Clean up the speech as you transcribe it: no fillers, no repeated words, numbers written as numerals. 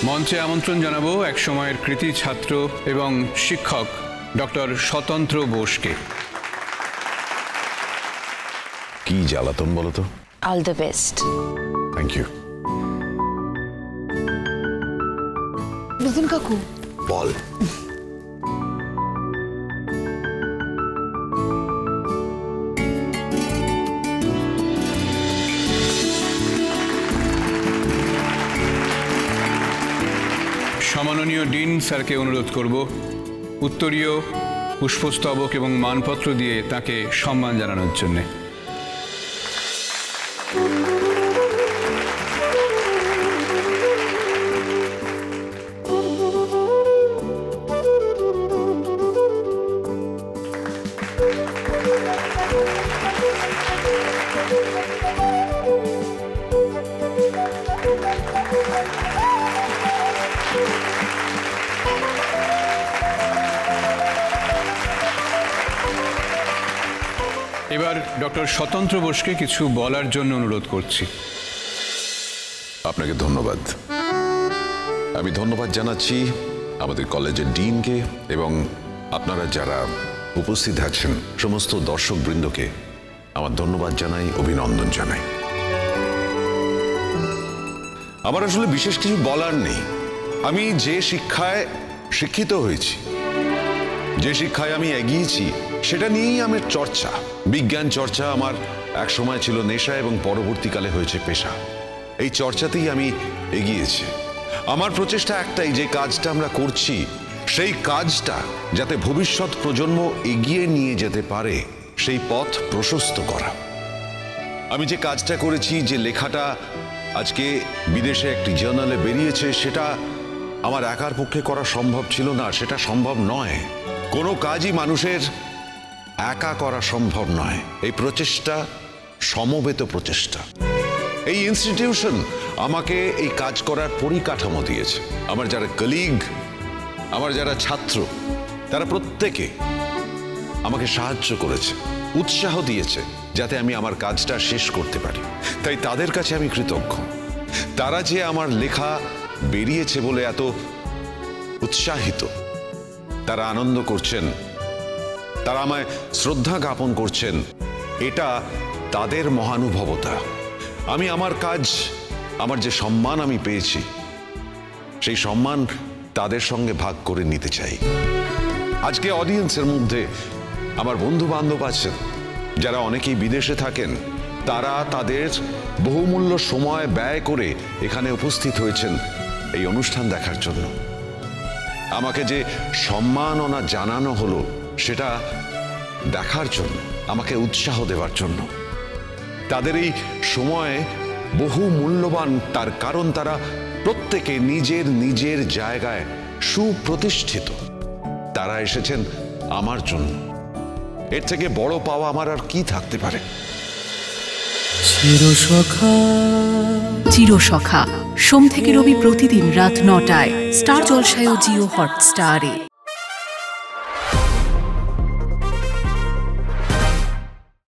মঞ্চে আমন্ত্রণ জানাবো এক সময়ের কৃতি ছাত্র এবং শিক্ষক ডক্টর স্বতন্ত্র বোসকে। কি জ্বালাতন বলো তো? All the best. Thank you. Bijan কাকু বল। সম্মাননীয় ডিন স্যারকে অনুরোধ করব উত্তরীয় পুষ্পস্তবক এবং মানপত্র দিয়ে তাকে সম্মান জানানোর জন্যে। এবার ডক্টর স্বতন্ত্র বোসকে কিছু বলার জন্য অনুরোধ করছি। আপনাকে ধন্যবাদ। আমি ধন্যবাদ জানাচ্ছি আমাদের কলেজের ডিনকে এবং আপনারা যারা উপস্থিত আছেন সমস্ত দর্শক বৃন্দকে আমার ধন্যবাদ জানাই, অভিনন্দন জানাই। আমার আসলে বিশেষ কিছু বলার নেই। আমি যে শিক্ষায় শিক্ষিত হয়েছি, যে শিক্ষায় আমি এগিয়েছি, সেটা নিয়েই আমার চর্চা। বিজ্ঞান চর্চা আমার এক সময় ছিল নেশা এবং পরবর্তীকালে হয়েছে পেশা। এই চর্চাতেই আমি এগিয়েছি। আমার প্রচেষ্টা একটাই, যে কাজটা আমরা করছি সেই কাজটা যাতে ভবিষ্যৎ প্রজন্ম এগিয়ে নিয়ে যেতে পারে সেই পথ প্রশস্ত করা। আমি যে কাজটা করেছি, যে লেখাটা আজকে বিদেশে একটি জার্নালে বেরিয়েছে, সেটা আমার একার পক্ষে করা সম্ভব ছিল না, সেটা সম্ভব নয়। কোনো কাজই মানুষের একা করা সম্ভব নয়। এই প্রচেষ্টা সমবেত প্রচেষ্টা। এই ইনস্টিটিউশন আমাকে এই কাজ করার পরিকাঠামো দিয়েছে। আমার যারা কলিগ, আমার যারা ছাত্র, তারা প্রত্যেকে আমাকে সাহায্য করেছে, উৎসাহ দিয়েছে যাতে আমি আমার কাজটা শেষ করতে পারি। তাই তাদের কাছে আমি কৃতজ্ঞ। তারা যে আমার লেখা বেরিয়েছে বলে এত উৎসাহিত, তারা আনন্দ করছেন, তারা আমায় শ্রদ্ধা জ্ঞাপন করছেন, এটা তাদের মহানুভবতা। আমি আমার কাজ, আমার যে সম্মান আমি পেয়েছি, সেই সম্মান তাদের সঙ্গে ভাগ করে নিতে চাই। আজকে অডিয়েন্সের মধ্যে আমার বন্ধু বান্ধব আছেন যারা অনেকেই বিদেশে থাকেন। তারা তাদের বহুমূল্য সময় ব্যয় করে এখানে উপস্থিত হয়েছেন এই অনুষ্ঠান দেখার জন্য। আমাকে যে সম্মাননা জানানো হলো সেটা দেখার জন্য, আমাকে উৎসাহ দেওয়ার জন্য। তাদের এই সময় বহু মূল্যবান, তার কারণ তারা প্রত্যেকে নিজের নিজের জায়গায় সুপ্রতিষ্ঠিত। তারা এসেছেন আমার জন্য। এর থেকে বড় পাওয়া আমার আর কি থাকতে পারে? চিরসখা সোম থেকে রবি প্রতিদিন রাত ৯টায় স্টার জলসায় ও জিও হটস্টারে।